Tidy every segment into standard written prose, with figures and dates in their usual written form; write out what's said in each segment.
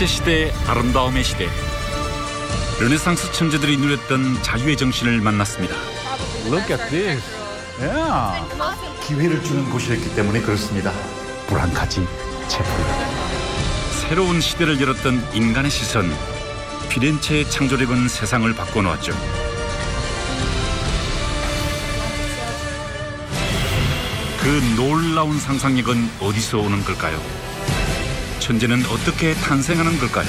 빛의 시대, 아름다움의 시대. 르네상스 천재들이 누렸던 자유의 정신을 만났습니다. Look at this. Yeah. 기회를 주는 곳이었기 때문에 그렇습니다. 불안까지 채포입니다. 새로운 시대를 열었던 인간의 시선. 피렌체의 창조력은 세상을 바꿔놓았죠. 그 놀라운 상상력은 어디서 오는 걸까요? 천재는 어떻게 탄생하는 걸까요?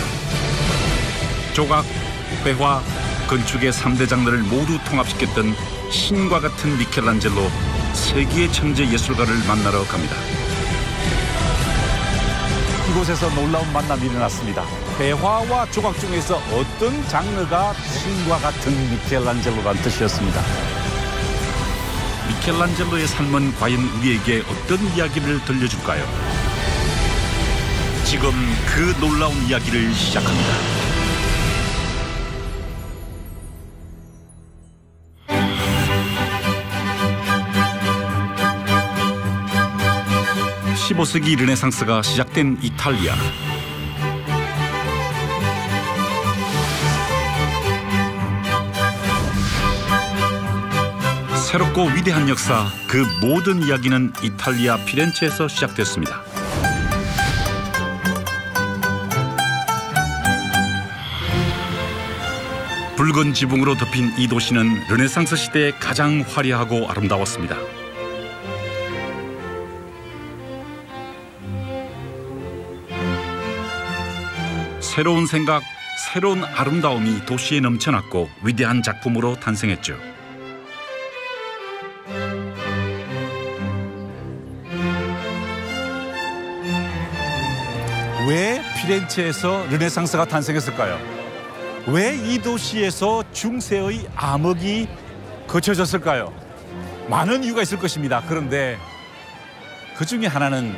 조각, 회화, 건축의 3대 장르를 모두 통합시켰던 신과 같은 미켈란젤로, 세계의 천재 예술가를 만나러 갑니다. 이곳에서 놀라운 만남이 일어났습니다. 회화와 조각 중에서 어떤 장르가 신과 같은 미켈란젤로라는 뜻이었습니다. 미켈란젤로의 삶은 과연 우리에게 어떤 이야기를 들려줄까요? 지금 그 놀라운 이야기를 시작합니다. (15세기) 르네상스가 시작된 이탈리아. 새롭고 위대한 역사, 그 모든 이야기는 이탈리아 피렌체에서 시작됐습니다. 붉은 지붕으로 덮인 이 도시는 르네상스 시대에 가장 화려하고 아름다웠습니다. 새로운 생각, 새로운 아름다움이 도시에 넘쳐났고 위대한 작품으로 탄생했죠. 왜 피렌체에서 르네상스가 탄생했을까요? 왜 이 도시에서 중세의 암흑이 거쳐졌을까요? 많은 이유가 있을 것입니다. 그런데 그 중에 하나는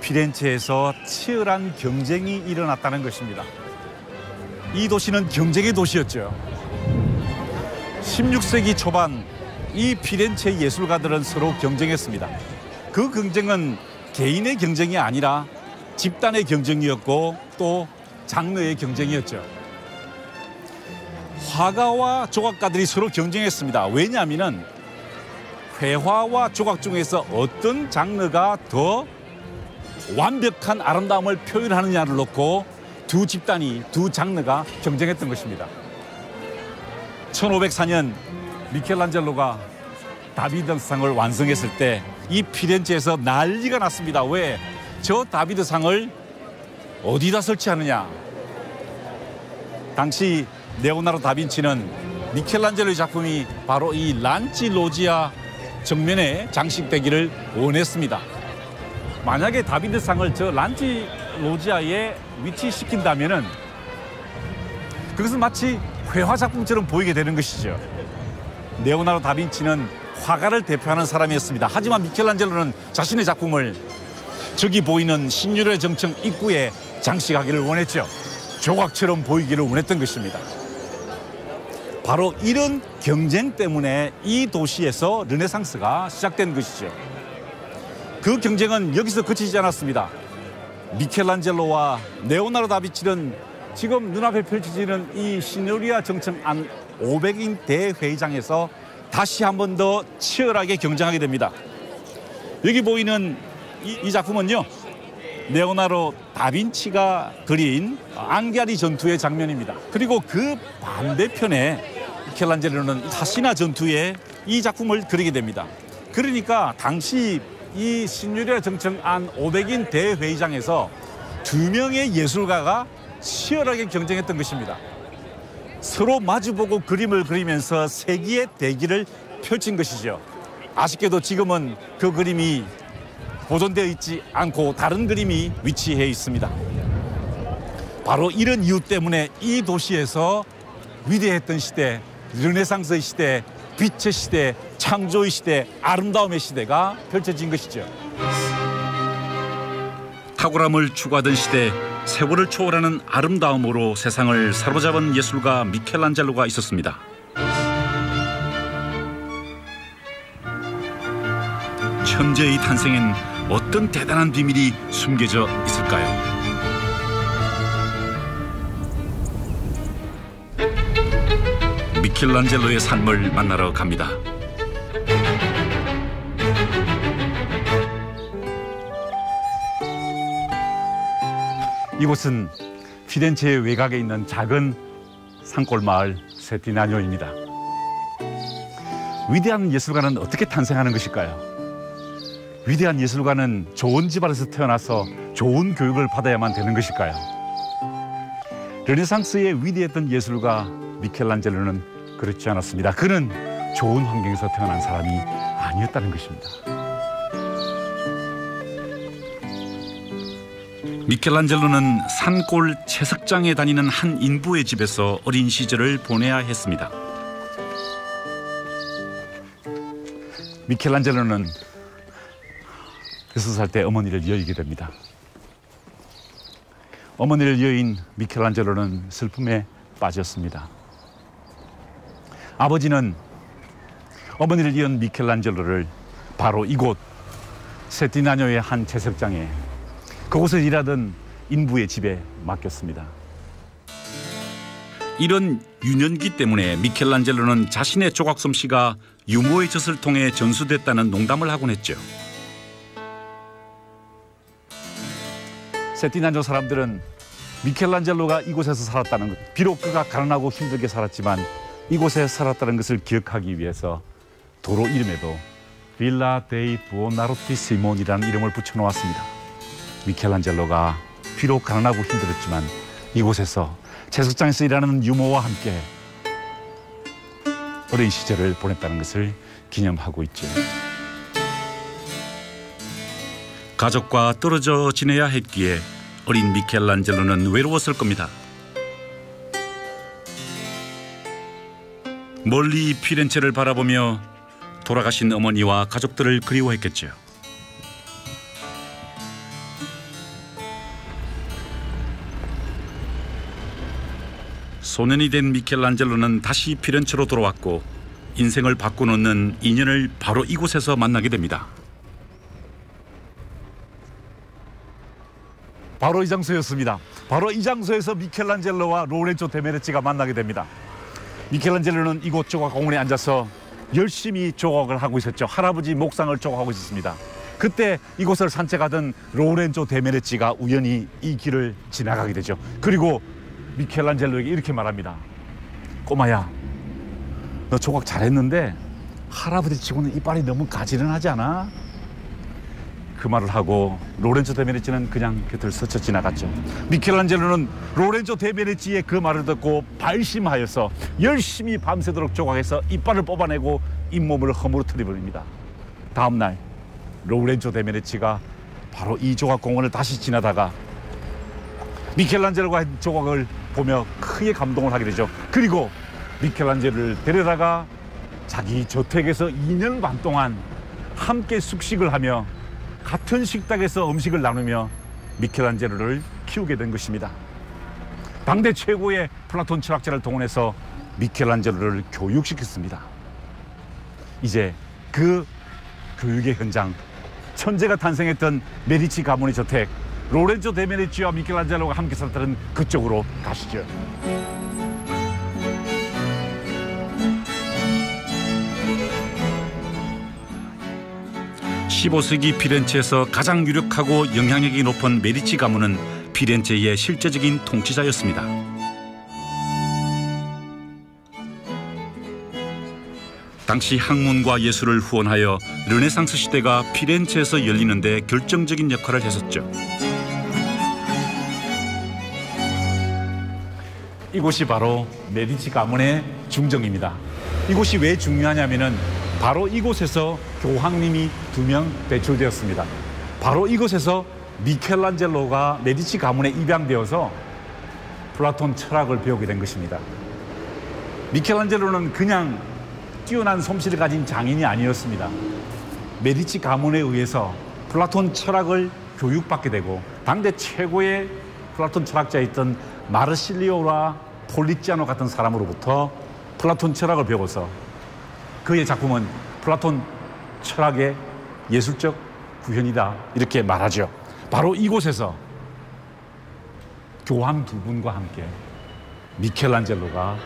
피렌체에서 치열한 경쟁이 일어났다는 것입니다. 이 도시는 경쟁의 도시였죠. 16세기 초반 이 피렌체 예술가들은 서로 경쟁했습니다. 그 경쟁은 개인의 경쟁이 아니라 집단의 경쟁이었고 또 장르의 경쟁이었죠. 화가와 조각가들이 서로 경쟁했습니다. 왜냐하면 회화와 조각 중에서 어떤 장르가 더 완벽한 아름다움을 표현하느냐를 놓고 두 집단이, 두 장르가 경쟁했던 것입니다. 1504년 미켈란젤로가 다비드상을 완성했을 때 이 피렌체에서 난리가 났습니다. 왜? 저 다비드상을 어디다 설치하느냐. 당시 레오나르도 다빈치는 미켈란젤로의 작품이 바로 이 란치 로지아 정면에 장식되기를 원했습니다. 만약에 다비드상을 저 란치 로지아에 위치시킨다면은 그것은 마치 회화 작품처럼 보이게 되는 것이죠. 레오나르도 다빈치는 화가를 대표하는 사람이었습니다. 하지만 미켈란젤로는 자신의 작품을 저기 보이는 신유래 정청 입구에 장식하기를 원했죠. 조각처럼 보이기를 원했던 것입니다. 바로 이런 경쟁 때문에 이 도시에서 르네상스가 시작된 것이죠. 그 경쟁은 여기서 그치지 않았습니다. 미켈란젤로와 레오나르도 다빈치는 지금 눈앞에 펼쳐지는 이 시노리아 정청 안 500인 대회의장에서 다시 한 번 더 치열하게 경쟁하게 됩니다. 여기 보이는 이 작품은요, 레오나르도 다빈치가 그린 앙갸리 전투의 장면입니다. 그리고 그 반대편에 미켈란젤로는 사시나 전투의 이 작품을 그리게 됩니다. 그러니까 당시 이 시누리아 정청 안 500인 대회의장에서 두 명의 예술가가 치열하게 경쟁했던 것입니다. 서로 마주보고 그림을 그리면서 세기의 대기를 펼친 것이죠. 아쉽게도 지금은 그 그림이 보존되어 있지 않고 다른 그림이 위치해 있습니다. 바로 이런 이유 때문에 이 도시에서 위대했던 시대, 르네상스의 시대, 빛의 시대, 창조의 시대, 아름다움의 시대가 펼쳐진 것이죠. 탁월함을 추구하던 시대, 세월을 초월하는 아름다움으로 세상을 사로잡은 예술가 미켈란젤로가 있었습니다. 천재의 탄생엔 어떤 대단한 비밀이 숨겨져 있을까요? 미켈란젤로의 삶을 만나러 갑니다. 이곳은 피렌체의 외곽에 있는 작은 산골 마을 세티나뇨입니다. 위대한 예술가는 어떻게 탄생하는 것일까요? 위대한 예술가는 좋은 집안에서 태어나서 좋은 교육을 받아야만 되는 것일까요? 르네상스의 위대했던 예술가 미켈란젤로는 그렇지 않았습니다. 그는 좋은 환경에서 태어난 사람이 아니었다는 것입니다. 미켈란젤로는 산골 채석장에 다니는 한 인부의 집에서 어린 시절을 보내야 했습니다. 미켈란젤로는 6살 때 어머니를 여의게 됩니다. 어머니를 여인 미켈란젤로는 슬픔에 빠졌습니다. 아버지는 어머니를 이은 미켈란젤로를 바로 이곳 세티나뇨의 한 채석장에 그곳에 일하던 인부의 집에 맡겼습니다. 이런 유년기 때문에 미켈란젤로는 자신의 조각 솜씨가 유모의 젖을 통해 전수됐다는 농담을 하곤 했죠. 세티나뇨 사람들은 미켈란젤로가 이곳에서 살았다는 것, 비록 그가 가난하고 힘들게 살았지만 이곳에 살았다는 것을 기억하기 위해서 도로 이름에도 빌라 데이 부오나로티 시몬이라는 이름을 붙여놓았습니다. 미켈란젤로가 비록 가난하고 힘들었지만 이곳에서 채석장에서 일하는 유모와 함께 어린 시절을 보냈다는 것을 기념하고 있죠. 가족과 떨어져 지내야 했기에 어린 미켈란젤로는 외로웠을 겁니다. 멀리 피렌체를 바라보며 돌아가신 어머니와 가족들을 그리워했겠죠. 소년이 된 미켈란젤로는 다시 피렌체로 돌아왔고 인생을 바꿔놓는 인연을 바로 이곳에서 만나게 됩니다. 바로 이 장소였습니다. 바로 이 장소에서 미켈란젤로와 로렌조 데메르치가 만나게 됩니다. 미켈란젤로는 이곳 조각공원에 앉아서 열심히 조각을 하고 있었죠. 할아버지 목상을 조각하고 있었습니다. 그때 이곳을 산책하던 로렌조 데메르치가 우연히 이 길을 지나가게 되죠. 그리고 미켈란젤로에게 이렇게 말합니다. 꼬마야, 너 조각 잘했는데 할아버지 치고는 이빨이 너무 가지런하지 않아? 그 말을 하고 로렌조 데메르치는 그냥 곁을 스쳐 지나갔죠. 미켈란젤로는 로렌조 데메르치의 그 말을 듣고 발심하여서 열심히 밤새도록 조각해서 이빨을 뽑아내고 잇몸을 허물어뜨려 버립니다. 다음 날 로렌조 데메르치가 바로 이 조각공원을 다시 지나다가 미켈란젤로가 한 조각을 보며 크게 감동을 하게 되죠. 그리고 미켈란젤로를 데려다가 자기 저택에서 2년 반 동안 함께 숙식을 하며 같은 식탁에서 음식을 나누며 미켈란젤로를 키우게 된 것입니다. 당대 최고의 플라톤 철학자를 동원해서 미켈란젤로를 교육시켰습니다. 이제 그 교육의 현장, 천재가 탄생했던 메디치 가문의 저택, 로렌조 데메르치와 미켈란젤로가 함께 살았다는 그쪽으로 가시죠. 15세기 피렌체에서 가장 유력하고 영향력이 높은 메디치 가문은 피렌체의 실제적인 통치자였습니다. 당시 학문과 예술을 후원하여 르네상스 시대가 피렌체에서 열리는 데 결정적인 역할을 했었죠. 이곳이 바로 메디치 가문의 중정입니다. 이곳이 왜 중요하냐면은 바로 이곳에서 교황님이 2명 배출되었습니다. 바로 이곳에서 미켈란젤로가 메디치 가문에 입양되어서 플라톤 철학을 배우게 된 것입니다. 미켈란젤로는 그냥 뛰어난 솜씨를 가진 장인이 아니었습니다. 메디치 가문에 의해서 플라톤 철학을 교육받게 되고 당대 최고의 플라톤 철학자였던 마르실리오와 폴리치아노 같은 사람으로부터 플라톤 철학을 배워서 그의 작품은 플라톤 철학의 예술적 구현이다 이렇게 말하죠. 바로 이곳에서 교황 2분과 함께 미켈란젤로가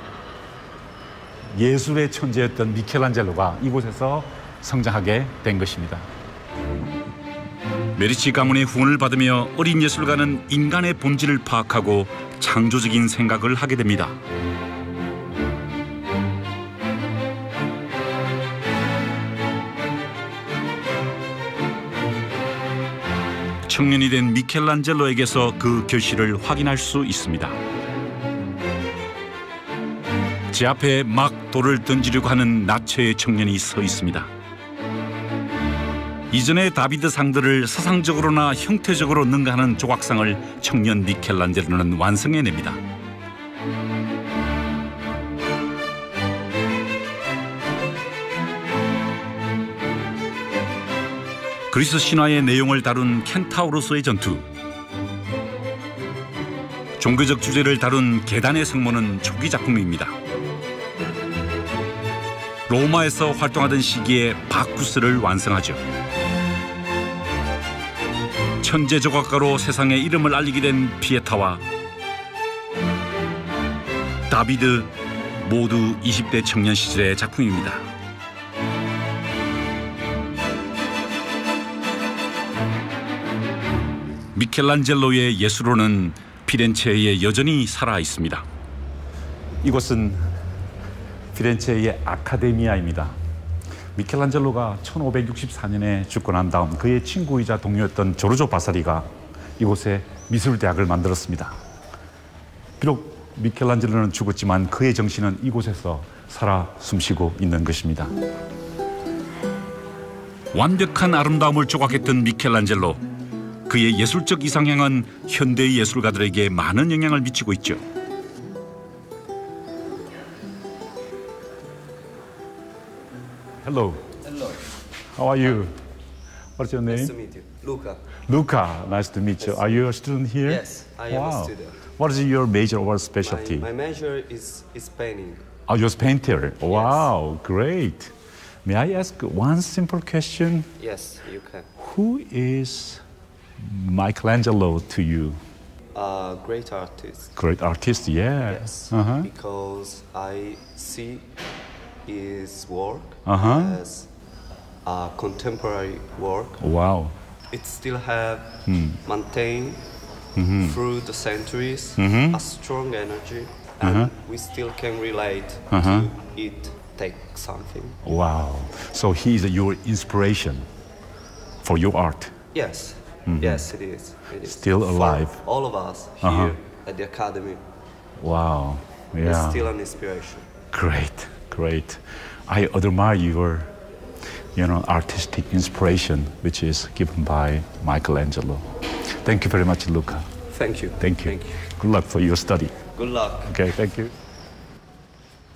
예술의 천재였던 미켈란젤로가 이곳에서 성장하게 된 것입니다. 메디치 가문의 후원을 받으며 어린 예술가는 인간의 본질을 파악하고 창조적인 생각을 하게 됩니다. 청년이 된 미켈란젤로에게서 그 결실을 확인할 수 있습니다. 제 앞에 막 돌을 던지려고 하는 나체의 청년이 서 있습니다. 이전의 다비드 상들을 사상적으로나 형태적으로 능가하는 조각상을 청년 미켈란젤로는 완성해냅니다. 그리스 신화의 내용을 다룬 켄타우로스의 전투, 종교적 주제를 다룬 계단의 성모는 초기 작품입니다. 로마에서 활동하던 시기에 바쿠스를 완성하죠. 천재 조각가로 세상에 이름을 알리게 된 피에타와 다비드 모두 20대 청년 시절의 작품입니다. 미켈란젤로의 예술로는 피렌체에 여전히 살아 있습니다. 이곳은 피렌체의 아카데미아입니다. 미켈란젤로가 1564년에 죽고 난 다음 그의 친구이자 동료였던 조르조 바사리가 이곳에 미술대학을 만들었습니다. 비록 미켈란젤로는 죽었지만 그의 정신은 이곳에서 살아 숨쉬고 있는 것입니다. 완벽한 아름다움을 조각했던 미켈란젤로, 그의 예술적 이상향은 현대의 예술가들에게 많은 영향을 미치고 있죠. Hello. Hello. How are you? What's your name? Nice to meet you. Luca. Luca. Nice to meet you. Are you a student here? Yes, I am a student. What is your major or specialty? My major is painting. Oh, you're a painter. Wow, great. May I ask one simple question? Yes, you can. Who is Michelangelo to you? A great artist. Great artist, yeah. Yes. Uh-huh. Because I see his work Uh-huh. as a contemporary work. Wow. It still have maintained through the centuries a strong energy, and we still can relate to it. Take something. Wow. So he is your inspiration for your art. Yes. Yes, it is. It is. Still For alive. all of us here at the academy. Wow. It's Yeah. still an inspiration. Great, great. I admire your, artistic inspiration, which is given by Michelangelo. Thank you very much, Luca. Thank you. Thank you. Thank you. Good luck for your study. Good luck. Okay, thank you.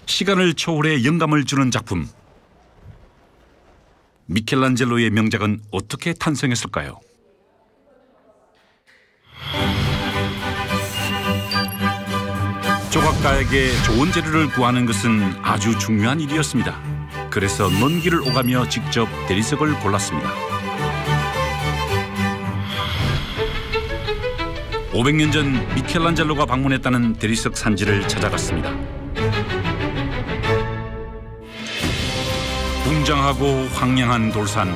시간을 초월해 영감을 주는 작품. 미켈란젤로의 명작은 어떻게 탄생했을까요? 조각가에게 좋은 재료를 구하는 것은 아주 중요한 일이었습니다. 그래서 먼 길을 오가며 직접 대리석을 골랐습니다. 500년 전 미켈란젤로가 방문했다는 대리석 산지를 찾아갔습니다. 웅장하고 황량한 돌산,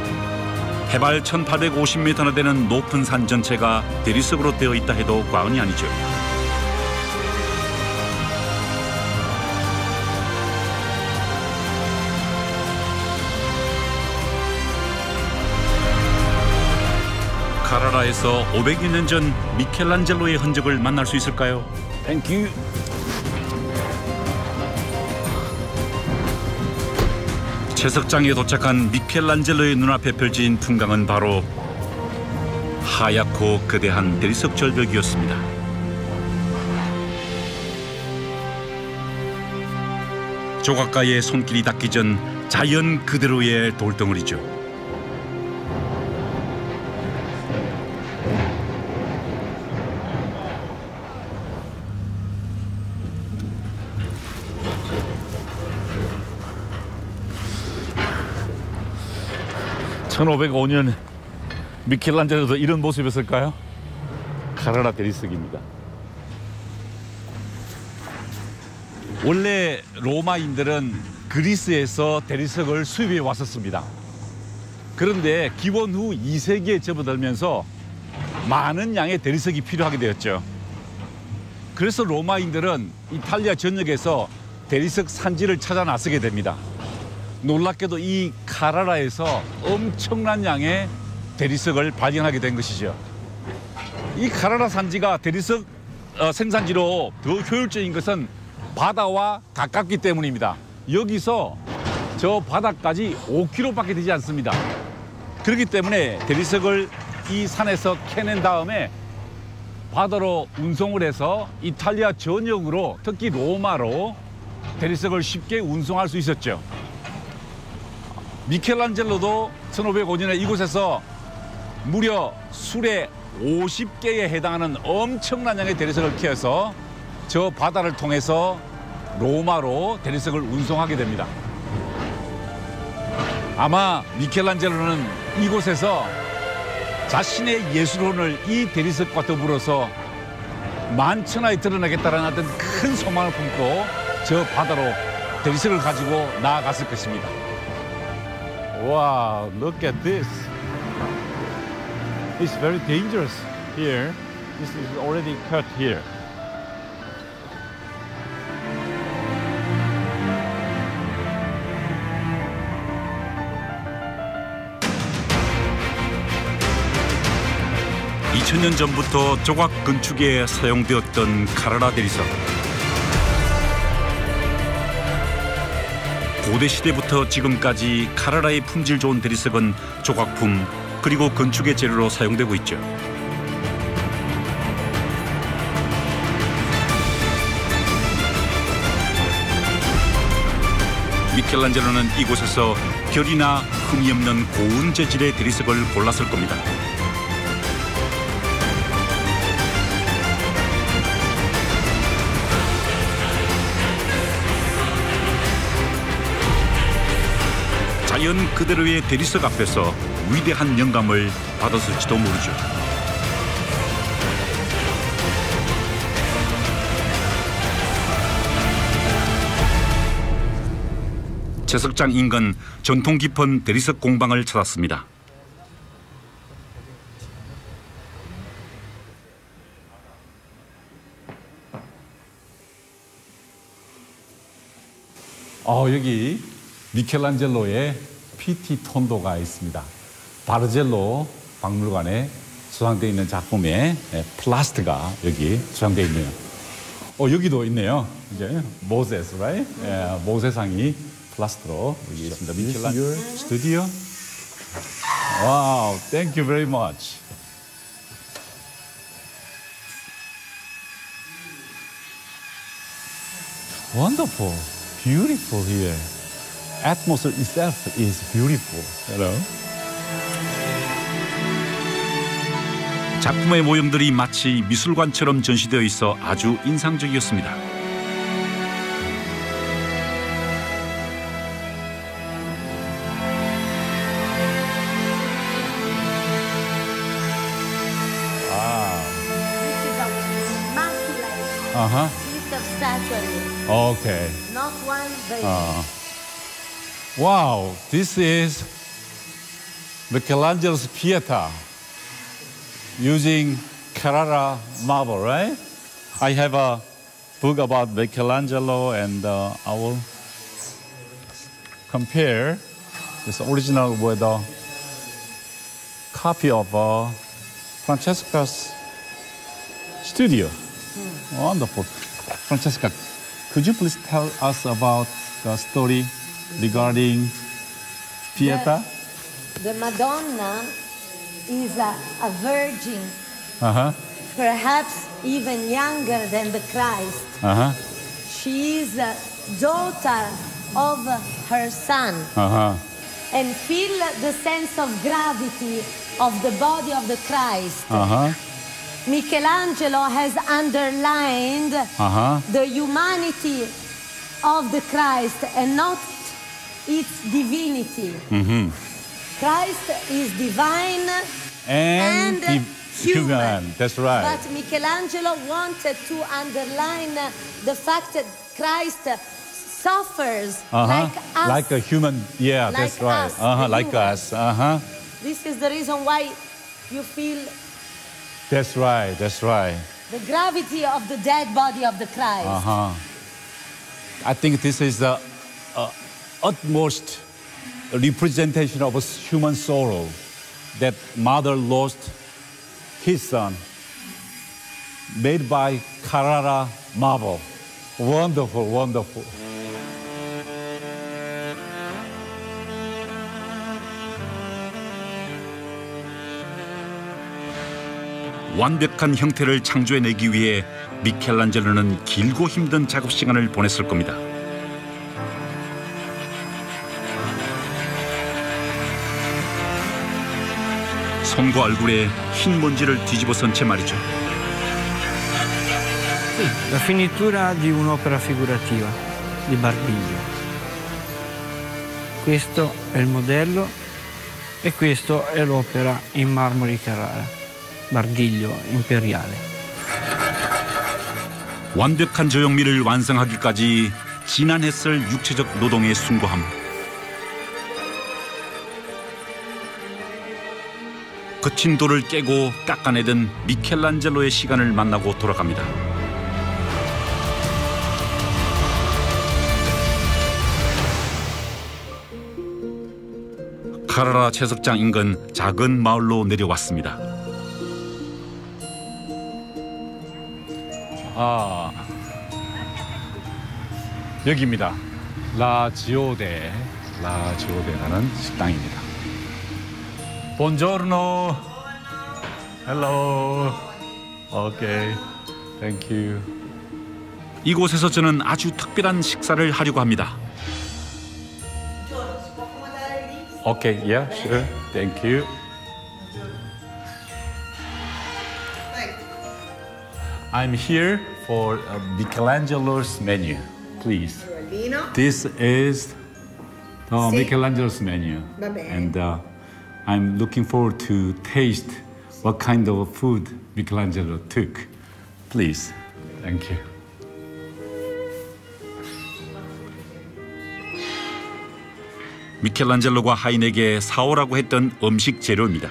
해발 1850m나 되는 높은 산 전체가 대리석으로 되어 있다 해도 과언이 아니죠. 카라라에서 500여 년 전 미켈란젤로의 흔적을 만날 수 있을까요? Thank you. 채석장에 도착한 미켈란젤로의 눈앞에 펼쳐진 풍광은 바로 하얗고 거대한 대리석 절벽이었습니다. 조각가의 손길이 닿기 전 자연 그대로의 돌덩어리죠. (1505년) 미켈란젤로도 이런 모습이었을까요? 카라라 대리석입니다. 원래 로마인들은 그리스에서 대리석을 수입해 왔었습니다. 그런데 기원 후 2세기에 접어들면서 많은 양의 대리석이 필요하게 되었죠. 그래서 로마인들은 이탈리아 전역에서 대리석 산지를 찾아 나서게 됩니다. 놀랍게도 이 카라라에서 엄청난 양의 대리석을 발견하게 된 것이죠. 이 카라라 산지가 대리석 생산지로 더 효율적인 것은 바다와 가깝기 때문입니다. 여기서 저 바다까지 5km밖에 되지 않습니다. 그렇기 때문에 대리석을 이 산에서 캐낸 다음에 바다로 운송을 해서 이탈리아 전역으로, 특히 로마로 대리석을 쉽게 운송할 수 있었죠. 미켈란젤로도 1505년에 이곳에서 무려 수레 50개에 해당하는 엄청난 양의 대리석을 캐어서 저 바다를 통해서 로마로 대리석을 운송하게 됩니다. 아마 미켈란젤로는 이곳에서 자신의 예술혼을 이 대리석과 더불어서 만천하에 드러내겠다는 어떤 큰 소망을 품고 저 바다로 대리석을 가지고 나아갔을 것입니다. Wow, look at this. It's very dangerous here. This is already cut here. (2000년) 전부터 조각 건축에 사용되었던 카라라 대리석. 고대 시대부터 지금까지 카라라의 품질 좋은 대리석은 조각품 그리고 건축의 재료로 사용되고 있죠. 미켈란젤로는 이곳에서 결이나 흠이 없는 고운 재질의 대리석을 골랐을 겁니다. 자연 그대로의 대리석 앞에서 위대한 영감을 받았을지도 모르죠. 채석장 인근 전통 깊은 대리석 공방을 찾았습니다. 여기 미켈란젤로의 PT 톤도가 있습니다. 바르젤로 박물관에 수상되어 있는 작품에 플라스트가 여기 수상되어 있네요. 여기도 있네요. 이제 모세스, right? 모세상이 플라스트로 여기 있습니다. 미켈란젤로 스튜디오. 와우, thank you very much. Wonderful, beautiful here. Atmosphere itself is beautiful. Hello. 작품의 모형들이 마치 미술관처럼 전시되어 있어 아주 인상적이었습니다. This is a immaculate piece of statuary. Okay. Not one vase. Wow, this is Michelangelo's Pieta using Carrara marble, right? I have a book about Michelangelo and I will compare this original with a copy of Francesca's studio. Wonderful. Francesca, could you please tell us about the story regarding Pieta? The Madonna is a virgin, Uh-huh. perhaps even younger than the Christ. Uh-huh. She is a daughter of her son. Uh-huh. And feel the sense of gravity of the body of the Christ. Uh-huh. Michelangelo has underlined Uh-huh. the humanity of the Christ and not its divinity. Christ is divine And human. That's right. But Michelangelo wanted to underline the fact that Christ suffers like us. Like a human. Yeah, Like that's right. us, the Like humans. us. This is the reason why you feel That's right. That's right. the gravity of the dead body of the Christ. I think this is the utmost representation of a human sorrow that mother lost his son, made by Carrara marble. Wonderful, wonderful. 완벽한 형태를 창조해내기 위해 미켈란젤로는 길고 힘든 작업 시간을 보냈을 겁니다. 손과 얼굴에 흰 먼지를 뒤집어선 채 말이죠. La finitura di un'opera figurativa di Barbiglio. Questo è il modello e questo è l'opera in marmo di Carrara, Barbiglio imperiale. 완벽한 조형미를 완성하기까지 지난했을 육체적 노동의 숭고함. 거친 돌을 깨고 깎아내던 미켈란젤로의 시간을 만나고 돌아갑니다. 카라라 채석장 인근 작은 마을로 내려왔습니다. 여기입니다. 라지오데라는 식당입니다. Buongiorno. Hello. Okay. Thank you. 이곳에서 저는 아주 특별한 식사를 하려고 합니다. Okay, yeah, sure. Thank you. I'm here for Michelangelo's menu, please. This is Michelangelo's menu. Va bene. And I'm looking forward to taste what kind of food Michelangelo took. Please. Thank you. 미켈란젤로가 하인에게 사오라고 했던 음식 재료입니다.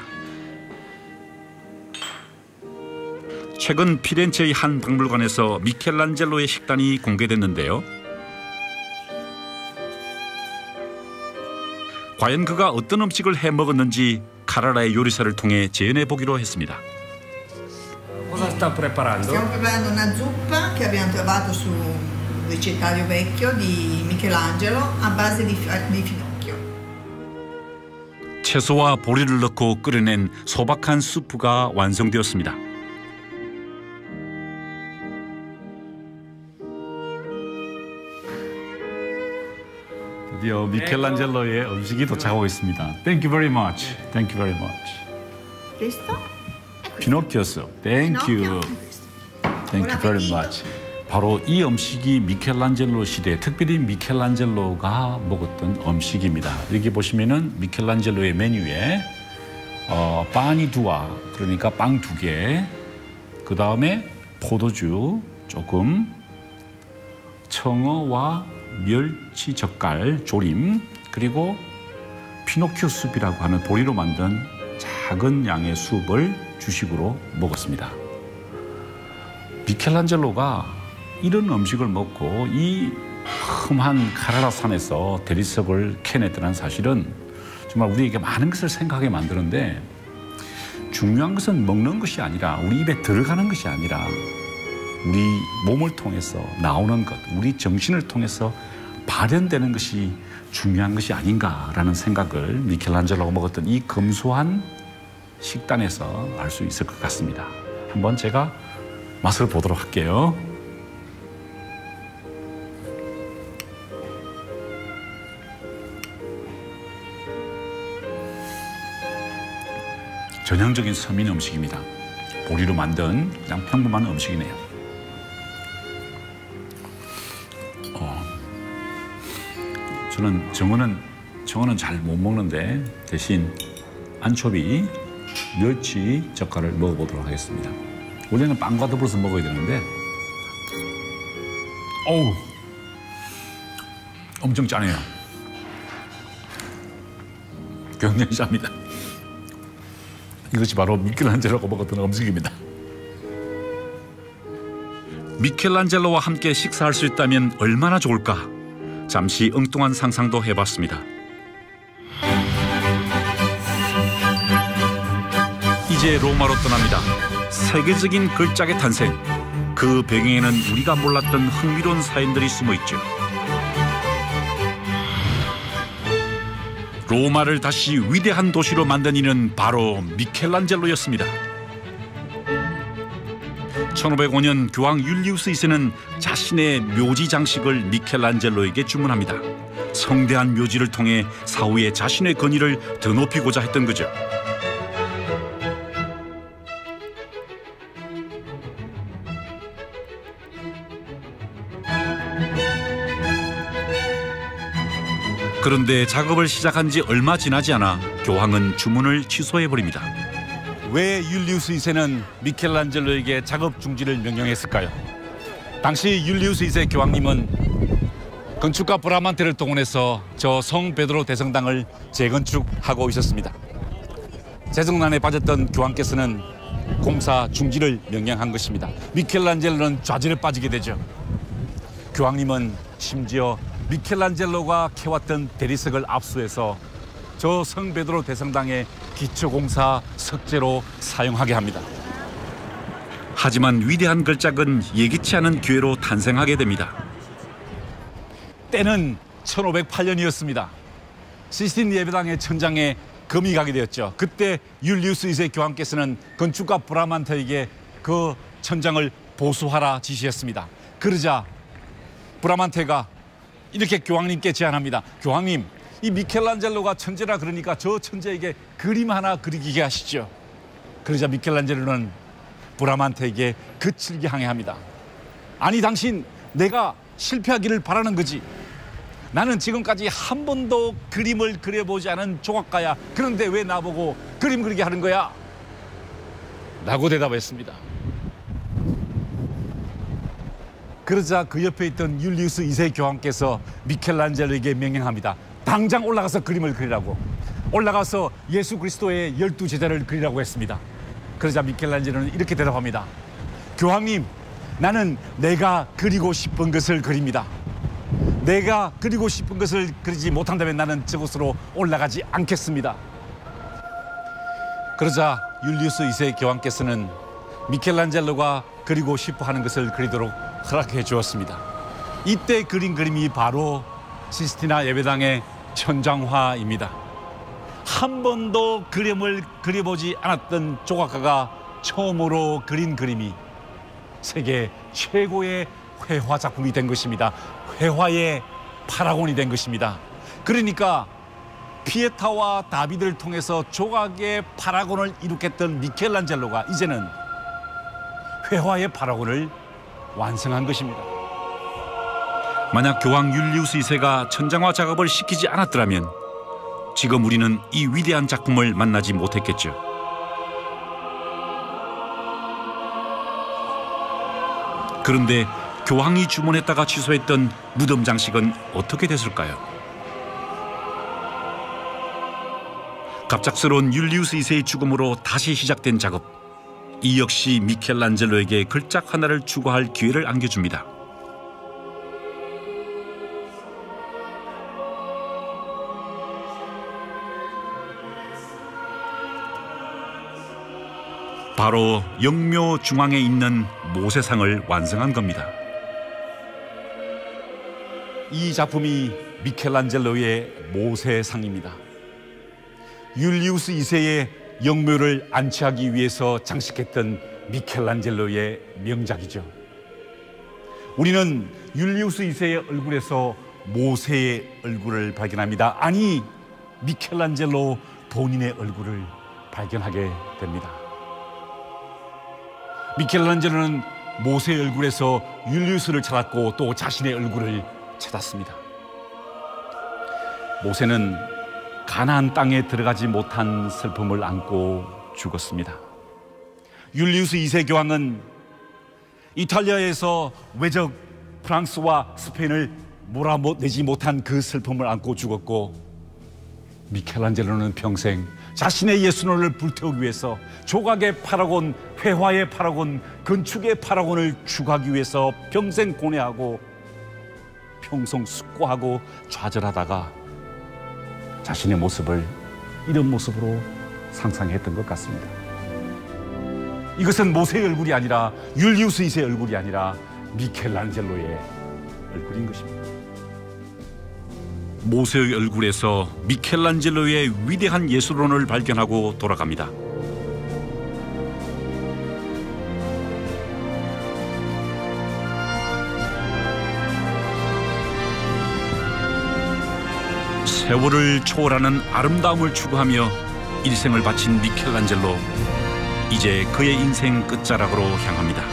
최근 피렌체의 한 박물관에서 미켈란젤로의 식단이 공개됐는데요. 과연 그가 어떤 음식을 해 먹었는지 카라라의 요리사를 통해 재현해 보기로 했습니다. Cosa sta preparando? Stiamo preparando una zuppa che abbiamo trovato su un ricettario vecchio di Michelangelo a base di finocchio. 채소와 보리를 넣고 끓여낸 소박한 수프가 완성되었습니다. 드디어 미켈란젤로의 음식이 도착하고 있습니다. Thank you very much. Thank you very much. Questo? 피노키오스. Thank you. Thank you very much. 바로 이 음식이 미켈란젤로 시대, 특별히 미켈란젤로가 먹었던 음식입니다. 여기 보시면은 미켈란젤로의 메뉴에 파니 두아, 그러니까 빵 2개, 그 다음에 포도주 조금, 청어와 멸치 젓갈 조림, 그리고 피노키오 숲이라고 하는 보리로 만든 작은 양의 숲을 주식으로 먹었습니다. 미켈란젤로가 이런 음식을 먹고 이 험한 카라라 산에서 대리석을 캐냈다는 사실은 정말 우리에게 많은 것을 생각하게 만드는데, 중요한 것은 먹는 것이 아니라, 우리 입에 들어가는 것이 아니라 우리 몸을 통해서 나오는 것, 우리 정신을 통해서 발현되는 것이 중요한 것이 아닌가라는 생각을 미켈란젤로가 먹었던 이 검소한 식단에서 알 수 있을 것 같습니다. 한번 제가 맛을 보도록 할게요. 전형적인 서민 음식입니다. 보리로 만든 그냥 평범한 음식이네요. 저는 정어는 잘 못 먹는데 대신 안초비, 멸치 젓갈을 먹어보도록 하겠습니다. 원래는 빵과 더불어서 먹어야 되는데, 어우, 엄청 짜네요. 굉장히 짭니다. 이것이 바로 미켈란젤로가 먹었던 음식입니다. 미켈란젤로와 함께 식사할 수 있다면 얼마나 좋을까? 잠시 엉뚱한 상상도 해봤습니다. 이제 로마로 떠납니다. 세계적인 걸작의 탄생. 그 배경에는 우리가 몰랐던 흥미로운 사연들이 숨어 있죠. 로마를 다시 위대한 도시로 만든 이는 바로 미켈란젤로였습니다. 1505년 교황 율리우스 2세는 자신의 묘지 장식을 미켈란젤로에게 주문합니다. 성대한 묘지를 통해 사후에 자신의 권위를 더 높이고자 했던 거죠. 그런데 작업을 시작한 지 얼마 지나지 않아 교황은 주문을 취소해버립니다. 왜 율리우스 2세는 미켈란젤로에게 작업 중지를 명령했을까요? 당시 율리우스 2세 교황님은 건축가 브라만테를 동원해서 저 성 베드로 대성당을 재건축하고 있었습니다. 재정난에 빠졌던 교황께서는 공사 중지를 명령한 것입니다. 미켈란젤로는 좌절에 빠지게 되죠. 교황님은 심지어 미켈란젤로가 캐왔던 대리석을 압수해서 저 성 베드로 대성당의 기초공사 석재로 사용하게 합니다. 하지만 위대한 걸작은 예기치 않은 기회로 탄생하게 됩니다. 때는 1508년이었습니다. 시스틴 예배당의 천장에 금이 가게 되었죠. 그때 율리우스 2세 교황께서는 건축가 브라만테에게 그 천장을 보수하라 지시했습니다. 그러자 브라만테가 이렇게 교황님께 제안합니다. 교황님, 이 미켈란젤로가 천재라 그러니까 저 천재에게 그림 하나 그리게 하시죠. 그러자 미켈란젤로는 브라만테에게 그칠게 항의합니다. 아니, 당신 내가 실패하기를 바라는 거지. 나는 지금까지 한 번도 그림을 그려보지 않은 조각가야. 그런데 왜 나보고 그림 그리게 하는 거야? 라고 대답했습니다. 그러자 그 옆에 있던 율리우스 2세 교황께서 미켈란젤로에게 명령합니다. 당장 올라가서 그림을 그리라고. 올라가서 예수 그리스도의 12제자를 그리라고 했습니다. 그러자 미켈란젤로는 이렇게 대답합니다. 교황님, 나는 내가 그리고 싶은 것을 그립니다. 내가 그리고 싶은 것을 그리지 못한다면 나는 저곳으로 올라가지 않겠습니다. 그러자 율리우스 2세 교황께서는 미켈란젤로가 그리고 싶어하는 것을 그리도록 허락해 주었습니다. 이때 그린 그림이 바로 시스티나 예배당의 천장화입니다. 한 번도 그림을 그려보지 않았던 조각가가 처음으로 그린 그림이 세계 최고의 회화 작품이 된 것입니다. 회화의 파라곤이 된 것입니다. 그러니까 피에타와 다비드를 통해서 조각의 파라곤을 이룩했던 미켈란젤로가 이제는 회화의 파라곤을 완성한 것입니다. 만약 교황 율리우스 2세가 천장화 작업을 시키지 않았더라면 지금 우리는 이 위대한 작품을 만나지 못했겠죠. 그런데 교황이 주문했다가 취소했던 무덤 장식은 어떻게 됐을까요? 갑작스러운 율리우스 2세의 죽음으로 다시 시작된 작업. 이 역시 미켈란젤로에게 걸작 하나를 추구할 기회를 안겨줍니다. 바로 영묘 중앙에 있는 모세상을 완성한 겁니다. 이 작품이 미켈란젤로의 모세상입니다. 율리우스 2세의 영묘를 안치하기 위해서 장식했던 미켈란젤로의 명작이죠. 우리는 율리우스 2세의 얼굴에서 모세의 얼굴을 발견합니다. 아니, 미켈란젤로 본인의 얼굴을 발견하게 됩니다. 미켈란젤로는 모세의 얼굴에서 율리우스를 찾았고 또 자신의 얼굴을 찾았습니다. 모세는 가나안 땅에 들어가지 못한 슬픔을 안고 죽었습니다. 율리우스 2세 교황은 이탈리아에서 외적 프랑스와 스페인을 몰아내지 못한 그 슬픔을 안고 죽었고, 미켈란젤로는 평생 자신의 예수론을 불태우기 위해서 조각의 파라곤, 회화의 파라곤, 건축의 파라곤을 추구하기 위해서 평생 고뇌하고 평생 숙고하고 좌절하다가 자신의 모습을 이런 모습으로 상상했던 것 같습니다. 이것은 모세의 얼굴이 아니라, 율리우스 2세의 얼굴이 아니라 미켈란젤로의 얼굴인 것입니다. 모세의 얼굴에서 미켈란젤로의 위대한 예술론을 발견하고 돌아갑니다. 세월을 초월하는 아름다움을 추구하며 일생을 바친 미켈란젤로, 이제 그의 인생 끝자락으로 향합니다.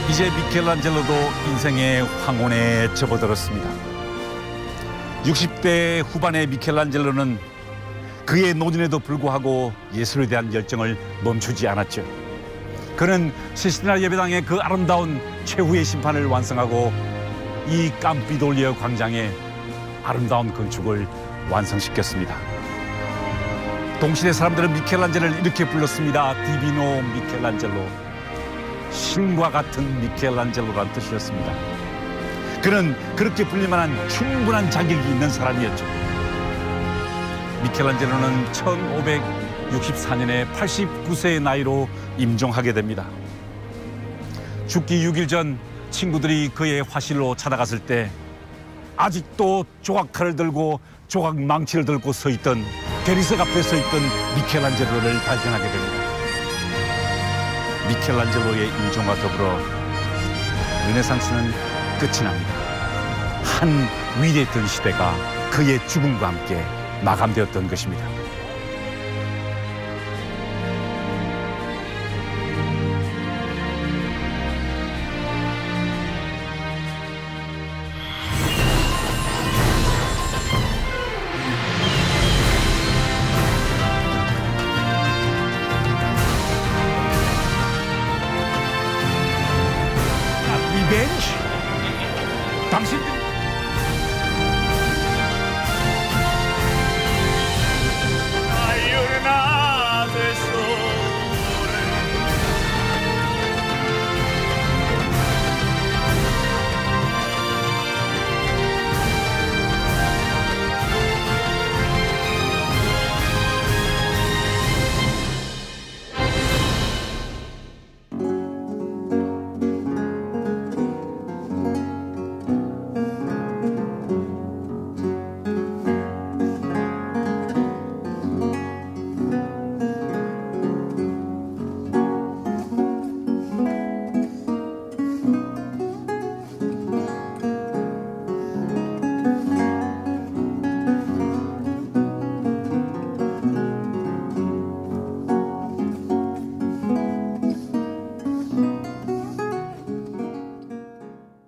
이제 미켈란젤로도 인생의 황혼에 접어들었습니다. 60대 후반의 미켈란젤로는 그의 노년에도 불구하고 예술에 대한 열정을 멈추지 않았죠. 그는 시스티나 예배당의 그 아름다운 최후의 심판을 완성하고 이 캄피돌리오 광장에 아름다운 건축을 완성시켰습니다. 동시대 사람들은 미켈란젤로를 이렇게 불렀습니다. 디비노 미켈란젤로, 신과 같은 미켈란젤로란 뜻이었습니다. 그는 그렇게 불릴만한 충분한 자격이 있는 사람이었죠. 미켈란젤로는 1564년에 89세의 나이로 임종하게 됩니다. 죽기 6일 전 친구들이 그의 화실로 찾아갔을 때 아직도 조각칼을 들고 조각 망치를 들고 서 있던, 대리석 앞에 서 있던 미켈란젤로를 발견하게 됩니다. 미켈란젤로의 임종과 더불어 르네상스는 끝이 납니다. 한 위대했던 시대가 그의 죽음과 함께 마감되었던 것입니다.